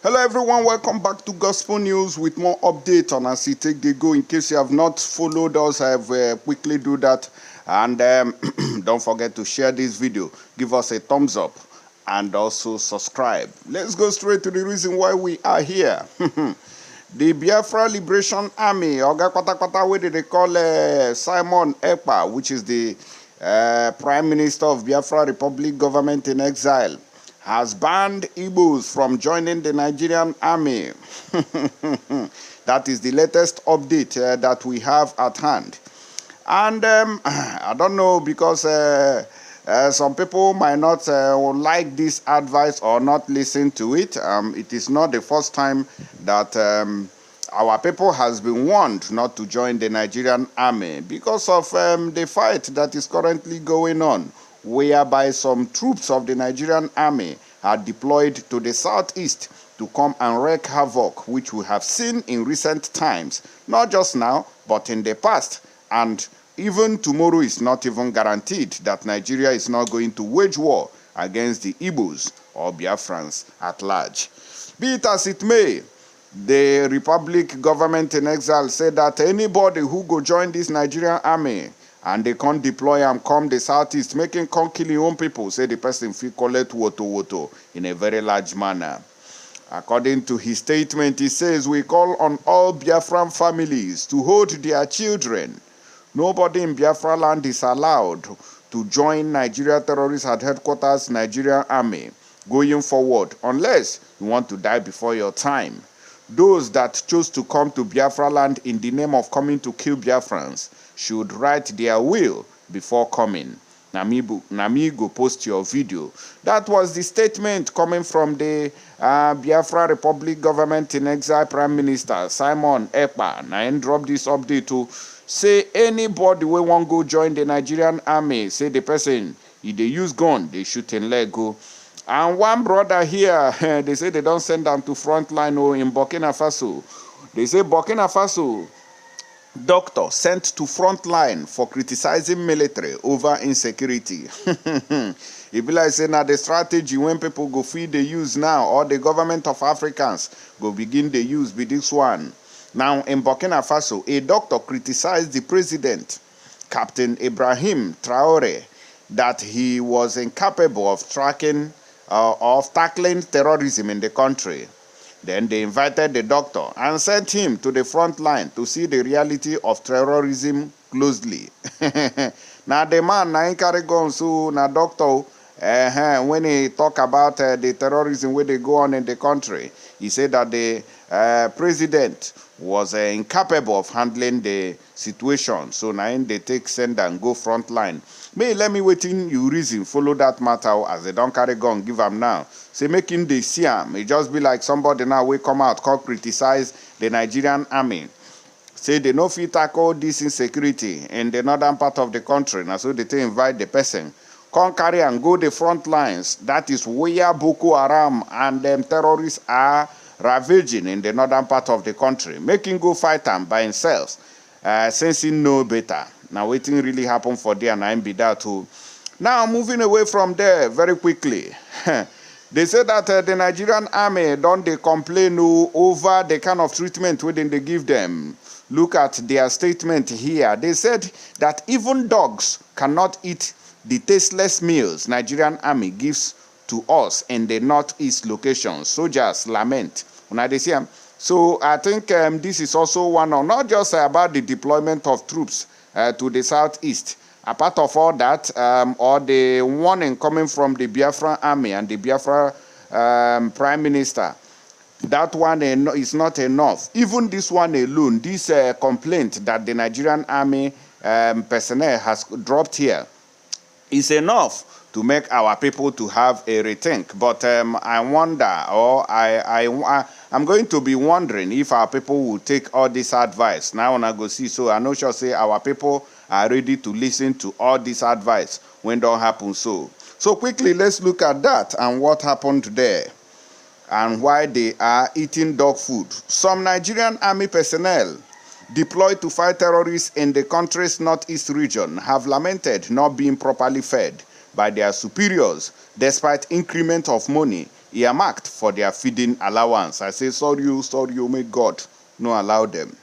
Hello everyone, welcome back to Gospel News with more update on as it take the go. In case you have not followed us, I have quickly do that, and don't forget to share this video, give us a thumbs up, and also subscribe. Let's go straight to the reason why we are here. The Biafra Liberation Army, Oga Kwata Kwata, what they call Simon Ekpa, which is the Prime Minister of Biafra Republic Government in Exile, has banned Igbos from joining the Nigerian army. That is the latest update that we have at hand. And I don't know, because some people might not like this advice or not listen to it. It is not the first time that our people has been warned not to join the Nigerian army because of the fight that is currently going on, whereby some troops of the Nigerian army are deployed to the southeast to come and wreak havoc, which we have seen in recent times, not just now, but in the past. And even tomorrow is not even guaranteed that Nigeria is not going to wage war against the Igbos or Biafrans at large. Be it as it may, the Republic government in exile said that anybody who go join this Nigerian army and they can't deploy and come the southeast, making come kill your own people, say the person feel collect woto in a very large manner. According to his statement, he says, "We call on all Biafran families to hold their children. Nobody in Biafra land is allowed to join Nigeria terrorists at headquarters Nigerian army going forward, unless you want to die before your time. Those that chose to come to Biafra land in the name of coming to kill Biafrans should write their will before coming. Nami go post your video." That was the statement coming from the Biafra Republic government in exile Prime Minister Simon Ekpa. Now I drop this update to say anybody we want go join the Nigerian army, say the person, if they use gun, they shoot in leg go. And one brother here, they say they don't send them to front line in Burkina Faso. They say Burkina Faso doctor sent to front line for criticizing military over insecurity. It be like saying now the strategy when people go feed the use now, or the government of Africans go begin the use be this one. Now in Burkina Faso, a doctor criticized the president, Captain Ibrahim Traore, that he was incapable of tackling terrorism in the country. Then they invited the doctor and sent him to the front line to see the reality of terrorism closely. Now the man na carry gun, so na doctor when he talk about the terrorism where they go on in the country, he said that the president was incapable of handling the situation. So now they take send and go front line. Let me wait in you reason follow that matter as they don't carry gun give them now. Say making the see him, it just be like somebody now we come out call criticize the Nigerian army. Say they no fit tackle this insecurity in the northern part of the country. Now so they invite the person come carry and go the front lines. That is where Boko Haram and them terrorists are ravaging in the northern part of the country. Making go fight them by himself, since he know better. Now waiting really happen for there and I be that too. Now moving away from there very quickly. They say that the Nigerian army don't they complain over the kind of treatment within they give them. Look at their statement here. They said that even dogs cannot eat the tasteless meals Nigerian army gives to us in the northeast locations. Soldiers lament. Now they say, so I think this is also one of not just about the deployment of troops to the southeast. Apart of all that, or the warning coming from the Biafra army and the Biafra prime minister, that one is not enough. Even this one alone, this complaint that the Nigerian army personnel has dropped here, is enough to make our people to have a rethink. But I wonder, or I'm going to be wondering if our people will take all this advice. Now when I go see, so I know sure say our people are ready to listen to all this advice when don't happen so. So quickly, let's look at that and what happened there and why they are eating dog food. Some Nigerian army personnel deployed to fight terrorists in the country's northeast region have lamented not being properly fed by their superiors despite increment of money earmarked for their feeding allowance. I say, sorry, may God no allow them.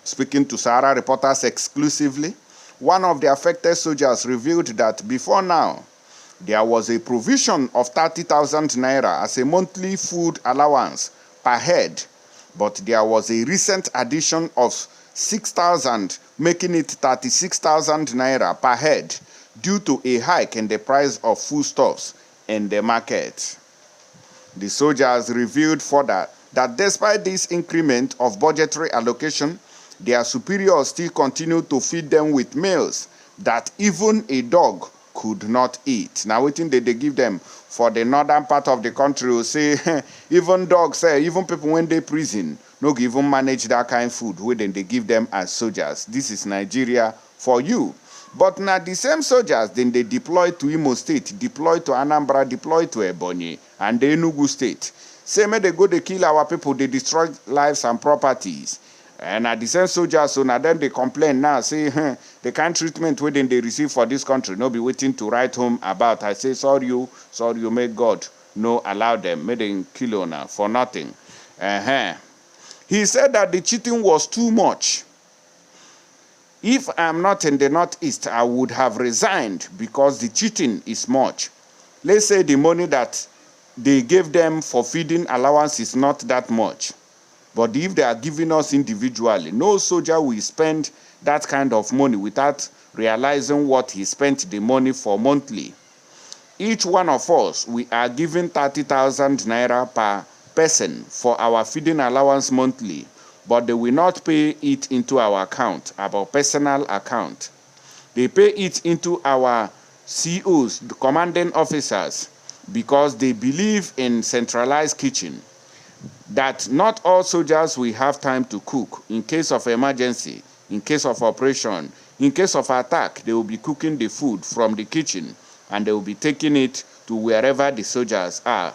Speaking to Sahara Reporters exclusively, one of the affected soldiers revealed that before now, there was a provision of 30,000 naira as a monthly food allowance per head, but there was a recent addition of 6,000, making it 36,000 naira per head due to a hike in the price of foodstuffs in the market. The soldiers revealed further that despite this increment of budgetary allocation, their superiors still continue to feed them with meals that even a dog could not eat. Now, waiting they give them for the northern part of the country will say, even dogs, even people when they prison, no even manage that kind of food when they give them as soldiers. This is Nigeria for you. But now the same soldiers, then they deploy to Imo State, deploy to Anambra, deploy to Ebonyi, and the Enugu State. Say, may they go, they kill our people, they destroy lives and properties. And at the same soldiers, so now then they complain now, say, the kind of treatment where they receive for this country, no be waiting to write home about. I say, sorry, you may God no allow them, may they kill you now for nothing. He said that the cheating was too much. If I'm not in the Northeast, I would have resigned because the cheating is much. Let's say the money that they gave them for feeding allowance is not that much. But if they are giving us individually, no soldier will spend that kind of money without realizing what he spent the money for monthly. Each one of us, we are giving 30,000 naira per person for our feeding allowance monthly, but they will not pay it into our account, our personal account. They pay it into our COs, the commanding officers, because they believe in centralized kitchen. That not all soldiers will have time to cook. In case of emergency, in case of operation, in case of attack, they will be cooking the food from the kitchen and they will be taking it to wherever the soldiers are.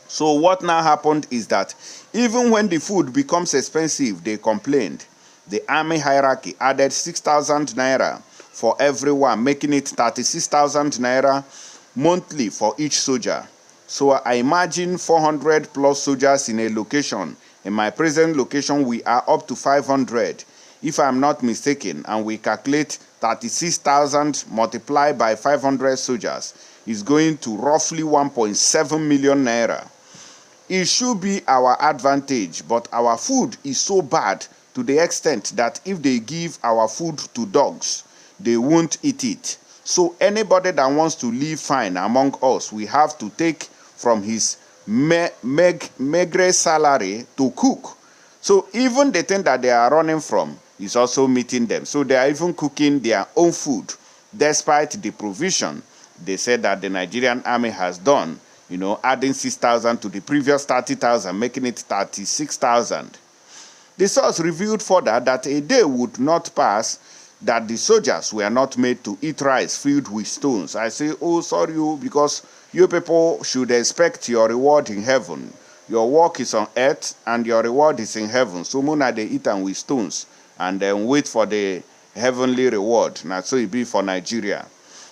So what now happened is that even when the food becomes expensive, they complained. The army hierarchy added 6,000 naira for everyone, making it 36,000 naira monthly for each soldier. So I imagine 400 plus soldiers in a location. In my present location, we are up to 500, if I'm not mistaken, and we calculate 36,000 multiplied by 500 soldiers is going to roughly 1.7 million naira. It should be our advantage, but our food is so bad to the extent that if they give our food to dogs, they won't eat it. So anybody that wants to live fine among us, we have to take from his meagre salary to cook. So even the thing that they are running from is also meeting them. So they are even cooking their own food, despite the provision they said that the Nigerian army has done, adding 6,000 to the previous 30,000, making it 36,000. The source revealed further that a day would not pass that the soldiers were not made to eat rice filled with stones. I say, oh, sorry, because you people should expect your reward in heaven. Your work is on earth and your reward is in heaven. So mona they eat them with stones and then wait for the heavenly reward. Now so it be for Nigeria.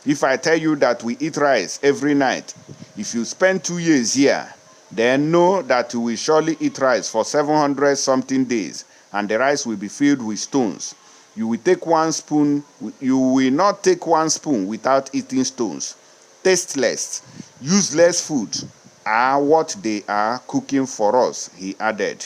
If I tell you that we eat rice every night, if you spend 2 years here, then know that you will surely eat rice for 700 something days and the rice will be filled with stones. You will take 1 spoon, you will not take 1 spoon without eating stones. Tasteless, useless food are what they are cooking for us, he added.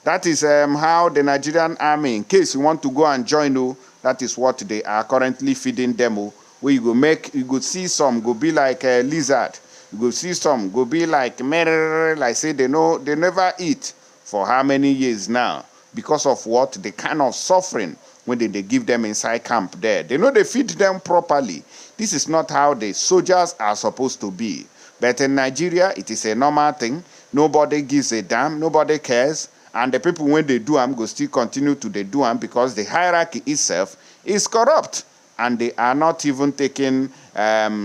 That is how the Nigerian army, in case you want to go and join, that is what they are currently feeding them. Where you go see some go be like a lizard, you go see some go be like like say they never eat for how many years now because of what the kind of suffering when they give them inside camp there. They know they feed them properly. This is not how the soldiers are supposed to be. But in Nigeria, it is a normal thing. Nobody gives a damn. Nobody cares. And the people, when they do them, go still continue to do them because the hierarchy itself is corrupt. And they are not even taking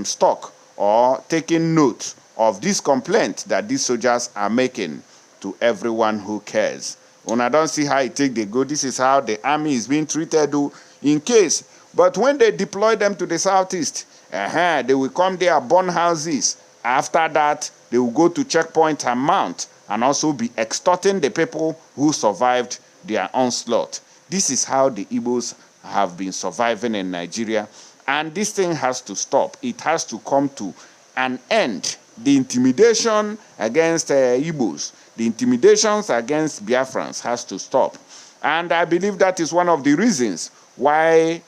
stock or taking note of this complaint that these soldiers are making to everyone who cares. When I don't see how it take they go, this is how the army is being treated in case. But when they deploy them to the southeast, they will come there, burn houses, After that, they will go to checkpoint and mount and also be extorting the people who survived their onslaught. This is how the Igbos have been surviving in Nigeria, and this thing has to stop. It has to come to an end. The intimidation against Igbos, the intimidations against Biafrans has to stop. And I believe that is one of the reasons why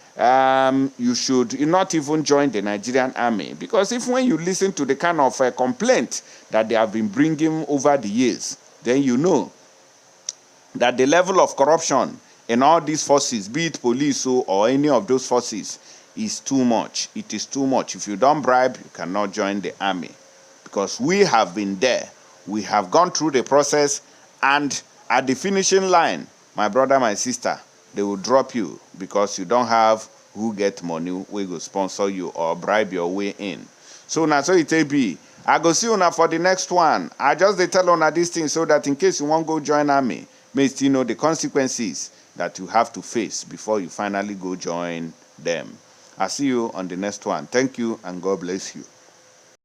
you should not even join the Nigerian army. Because if when you listen to the kind of complaint that they have been bringing over the years, then you know that the level of corruption in all these forces, be it police or any of those forces, is too much. It is too much. If you don't bribe, you cannot join the army. Because we have been there. We have gone through the process, and at the finishing line, my brother, my sister, they will drop you because you don't have who get money, we go sponsor you or bribe your way in. So now, so it be. I go see you for the next one. I just they tell on this thing so that in case you want go join army, may still know the consequences that you have to face before you finally go join them. I'll see you on the next one. Thank you and God bless you.